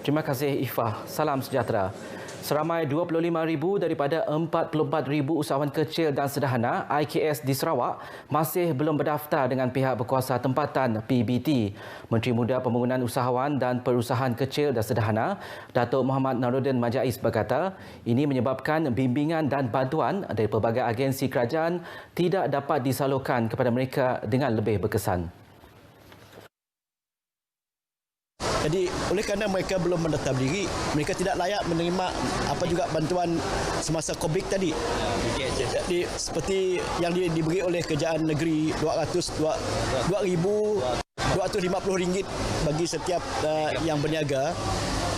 Terima kasih Ifah. Salam sejahtera. Seramai 25,000 daripada 44,000 usahawan kecil dan sederhana IKS di Sarawak masih belum berdaftar dengan pihak berkuasa tempatan PBT. Menteri Muda Pembangunan Usahawan dan Perusahaan Kecil dan Sederhana, Datuk Mohammad Naruddin Majais berkata, ini menyebabkan bimbingan dan bantuan dari pelbagai agensi kerajaan tidak dapat disalurkan kepada mereka dengan lebih berkesan. Jadi oleh kerana mereka belum mendaftar diri, mereka tidak layak menerima apa juga bantuan semasa COVID tadi. Jadi seperti yang diberi oleh Kerajaan Negeri RM2,250 bagi setiap yang berniaga.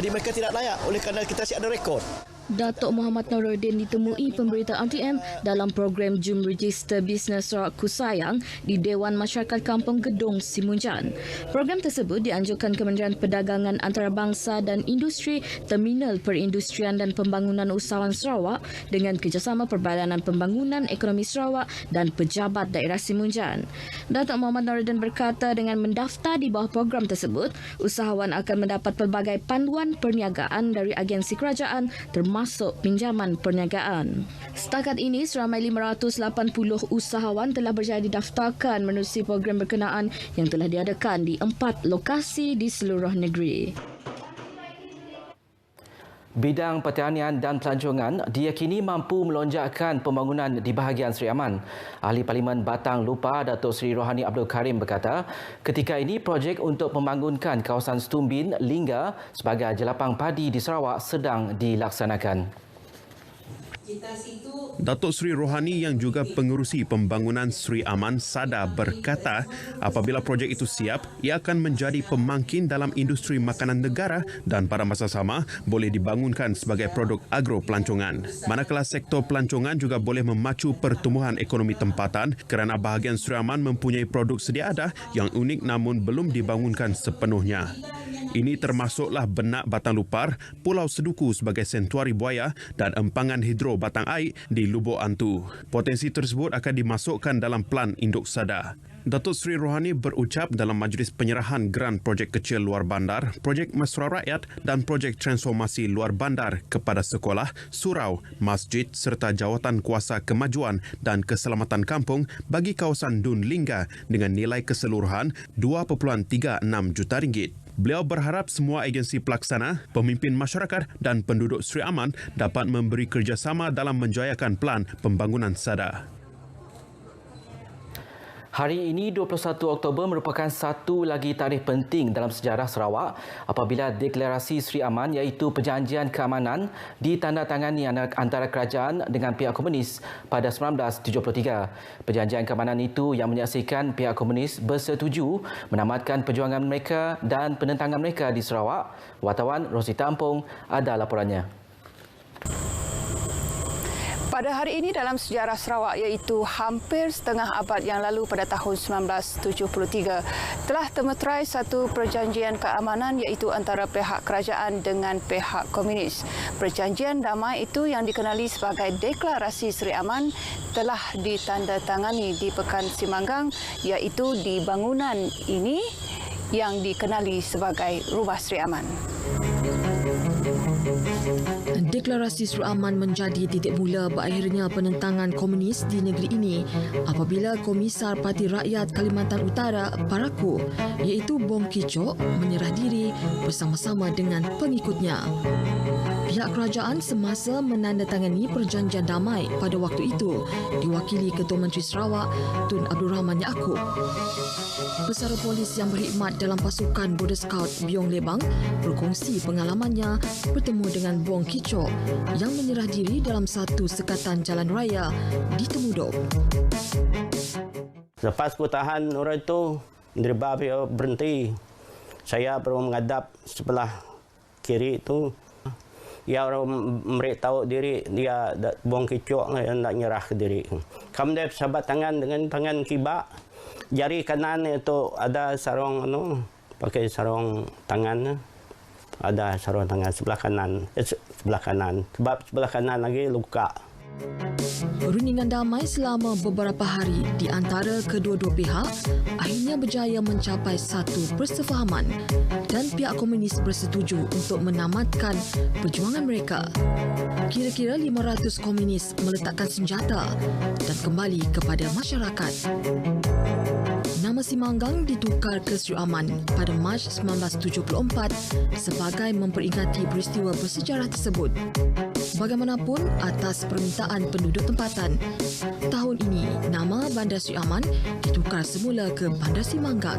Jadi mereka tidak layak oleh kerana kita masih ada rekod. Datuk Mohammad Naruddin ditemui pemberita RTM dalam program Jum Register Bisnes Sarawak Kusayang di Dewan Masyarakat Kampung Gedong Simunjan. Program tersebut dianjurkan Kementerian Perdagangan Antarabangsa dan Industri, Terminal Perindustrian dan Pembangunan Usahawan Sarawak dengan kerjasama Perbadanan Pembangunan Ekonomi Sarawak dan Pejabat Daerah Simunjan. Datuk Mohammad Naruddin berkata dengan mendaftar di bawah program tersebut, usahawan akan mendapat pelbagai panduan perniagaan dari agensi kerajaan termasuk pinjaman perniagaan. Setakat ini, seramai 580 usahawan telah berjaya didaftarkan menerusi program berkenaan yang telah diadakan di 4 lokasi di seluruh negeri. Bidang pertanian dan pelancongan diyakini mampu melonjakkan pembangunan di bahagian Seri Aman. Ahli Parlimen Batang Lupa Datuk Seri Rohani Abdul Karim berkata, ketika ini projek untuk membangunkan kawasan Stumbin Lingga sebagai jelapang padi di Sarawak sedang dilaksanakan. Datuk Seri Rohani yang juga pengerusi pembangunan Seri Aman Sada berkata apabila projek itu siap, ia akan menjadi pemangkin dalam industri makanan negara dan pada masa sama boleh dibangunkan sebagai produk agro pelancongan. Manakala sektor pelancongan juga boleh memacu pertumbuhan ekonomi tempatan kerana bahagian Seri Aman mempunyai produk sedia ada yang unik namun belum dibangunkan sepenuhnya. Ini termasuklah Benak Batang Lupar, Pulau Seduku sebagai sentuari buaya dan empangan hidro batang air di Lubuk Antu. Potensi tersebut akan dimasukkan dalam Plan Induk Sada. Datuk Seri Rohani berucap dalam majlis penyerahan geran projek kecil luar bandar, projek mesra rakyat dan projek transformasi luar bandar kepada sekolah, surau, masjid serta jawatan kuasa kemajuan dan keselamatan kampung bagi kawasan Dun Lingga dengan nilai keseluruhan RM2.36 juta. Beliau berharap semua agensi pelaksana, pemimpin masyarakat dan penduduk Seri Aman dapat memberi kerjasama dalam menjayakan plan pembangunan Sada. Hari ini 21 Oktober merupakan satu lagi tarikh penting dalam sejarah Sarawak apabila deklarasi Seri Aman iaitu Perjanjian Keamanan ditandatangani antara kerajaan dengan pihak komunis pada 1973. Perjanjian keamanan itu yang menyaksikan pihak komunis bersetuju menamatkan perjuangan mereka dan penentangan mereka di Sarawak. Wartawan Rosita Ampong ada laporannya. Pada hari ini dalam sejarah Sarawak iaitu hampir setengah abad yang lalu pada tahun 1973 telah termeterai satu perjanjian keamanan iaitu antara pihak kerajaan dengan pihak komunis. Perjanjian damai itu yang dikenali sebagai Deklarasi Seri Aman telah ditandatangani di Pekan Simanggang iaitu di bangunan ini yang dikenali sebagai Rumah Seri Aman. Deklarasi Seri Aman menjadi titik mula berakhirnya penentangan komunis di negeri ini apabila Komisar Parti Rakyat Kalimantan Utara Paraku iaitu Bong Kicok menyerah diri bersama-sama dengan pengikutnya. Pihak kerajaan semasa menandatangani perjanjian damai pada waktu itu diwakili Ketua Menteri Sarawak Tun Abdul Rahman Yaakob. Pesara polis yang berkhidmat dalam pasukan Border Scout Biong Lebang berkongsi pengalamannya bertemu dengan Bong Kicok yang menyerah diri dalam satu sekatan jalan raya di Temudok. Lepas ku tahan orang itu, derba berhenti. Saya perlu menghadap sebelah kiri itu. Ya orang mereka tahu diri dia Bong Kicok nak nyerah ke diri. Kamu dia sahabat tangan dengan tangan kibak. Jari kanan itu ada sarung pakai sarung tangan. Ada sarung tangan sebelah kanan. Sebab sebelah kanan lagi luka. Perundingan damai selama beberapa hari di antara kedua-dua pihak akhirnya berjaya mencapai satu persefahaman dan pihak komunis bersetuju untuk menamatkan perjuangan mereka. Kira-kira 500 komunis meletakkan senjata dan kembali kepada masyarakat. Nama Simanggang ditukar ke Sri Aman pada Mac 1974 sebagai memperingati peristiwa bersejarah tersebut. Bagaimanapun, atas permintaan penduduk tempatan, tahun ini nama Bandar Sri Aman ditukar semula ke Bandar Simanggang.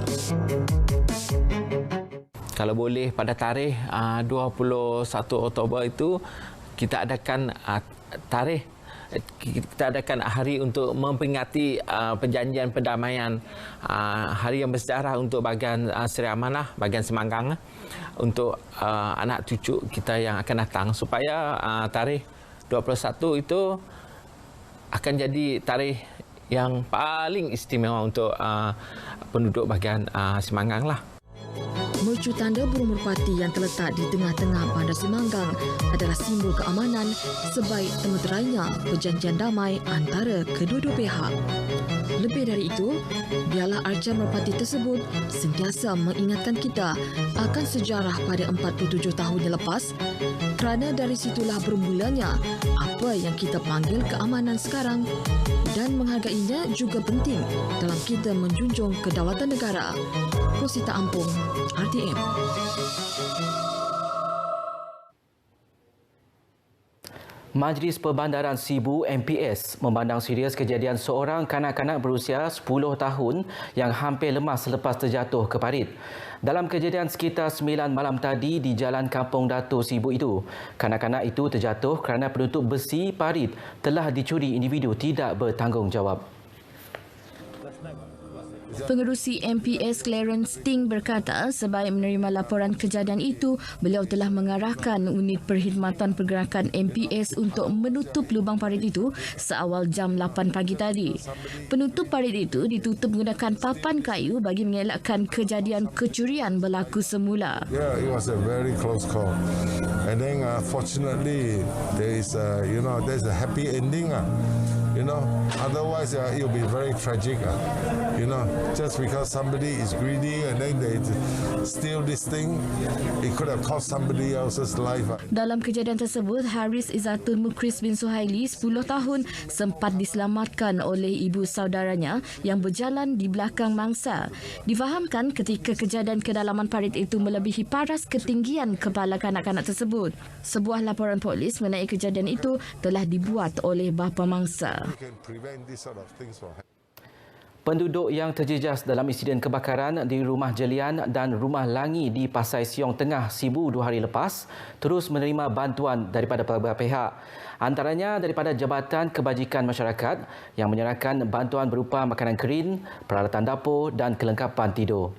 Kalau boleh pada tarikh 21 Oktober itu kita adakan hari untuk memperingati perjanjian perdamaian, hari yang bersejarah untuk bahagian Sri Aman lah, bahagian Semanggang untuk anak cucu kita yang akan datang, supaya tarikh 21 itu akan jadi tarikh yang paling istimewa untuk penduduk bahagian Semanggang lah. Mercu tanda burung merpati yang terletak di tengah-tengah Bandar Simanggang adalah simbol keamanan sebaik temeterainya perjanjian damai antara kedua-dua pihak. Lebih dari itu, biarlah arca merpati tersebut sentiasa mengingatkan kita akan sejarah pada 47 tahun yang lepas, kerana dari situlah bermulanya apa yang kita panggil keamanan sekarang, dan menghargainya juga penting dalam kita menjunjung kedaulatan negara. Rosita Ampung, RTM. Majlis Perbandaran Sibu MPS memandang serius kejadian seorang kanak-kanak berusia 10 tahun yang hampir lemas selepas terjatuh ke parit. Dalam kejadian sekitar 9 malam tadi di Jalan Kampung Dato' Sibu itu, kanak-kanak itu terjatuh kerana penutup besi parit telah dicuri individu tidak bertanggungjawab. Pengerusi MPS Clarence Ting berkata sebab menerima laporan kejadian itu, beliau telah mengarahkan unit perkhidmatan pergerakan MPS untuk menutup lubang parit itu seawal jam 8 pagi tadi. Penutup parit itu ditutup menggunakan papan kayu bagi mengelakkan kejadian kecurian berlaku semula. Yeah, it was a very close call. And then fortunately there's a happy ending. Otherwise it will be very tragic. Just because somebody is greedy and then they steal this thing, it could have cost somebody else's life. Dalam kejadian tersebut, Haris Izzatul Mukris bin Suhaili, 10 tahun, sempat diselamatkan oleh ibu saudaranya yang berjalan di belakang mangsa. Difahamkan ketika kejadian kedalaman parit itu melebihi paras ketinggian kepala kanak-kanak tersebut. Sebuah laporan polis mengenai kejadian itu telah dibuat oleh bapa mangsa. Penduduk yang terjejas dalam insiden kebakaran di Rumah Jelian dan Rumah Langi di Pasai Siong Tengah Sibu 2 hari lepas terus menerima bantuan daripada pelbagai pihak. Antaranya daripada Jabatan Kebajikan Masyarakat yang menyerahkan bantuan berupa makanan kering, peralatan dapur dan kelengkapan tidur.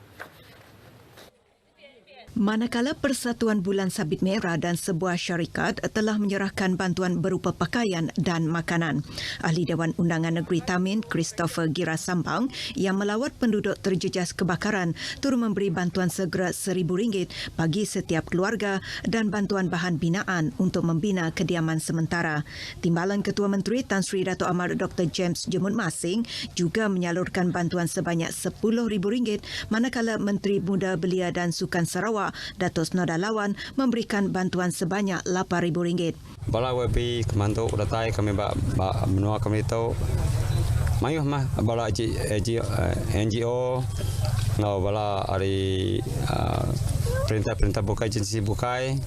Manakala Persatuan Bulan Sabit Merah dan sebuah syarikat telah menyerahkan bantuan berupa pakaian dan makanan. Ahli Dewan Undangan Negeri Tamin, Christopher Gira Sambang, yang melawat penduduk terjejas kebakaran, turut memberi bantuan segera RM1,000 bagi setiap keluarga dan bantuan bahan binaan untuk membina kediaman sementara. Timbalan Ketua Menteri Tan Sri Dato' Amar Dr. James Jemut Masing juga menyalurkan bantuan sebanyak RM10,000, manakala Menteri Muda Belia dan Sukan Sarawak Dato' Snoda Lawan memberikan bantuan sebanyak RM8,000. Bala WP kemantuk datai kami menua kami tahu mayuh mah bala NGO ngau bala hari perintah bukai agensi bukai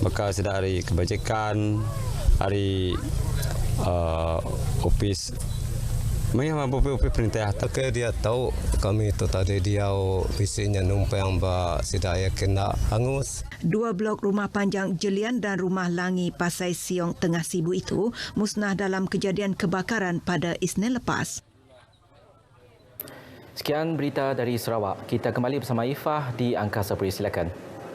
maka sudah hari kebajikan hari office mayuh mah bupi perintah. Oke, dia tahu kami itu tadi dia visinya numpang ba sidaya kena hangus. 2 blok rumah panjang Jelian dan Rumah Langi Pasai Siong Tengah Sibu itu musnah dalam kejadian kebakaran pada Isnin lepas. Sekian berita dari Sarawak. Kita kembali bersama Ifah di Angkasa Peri. Silakan.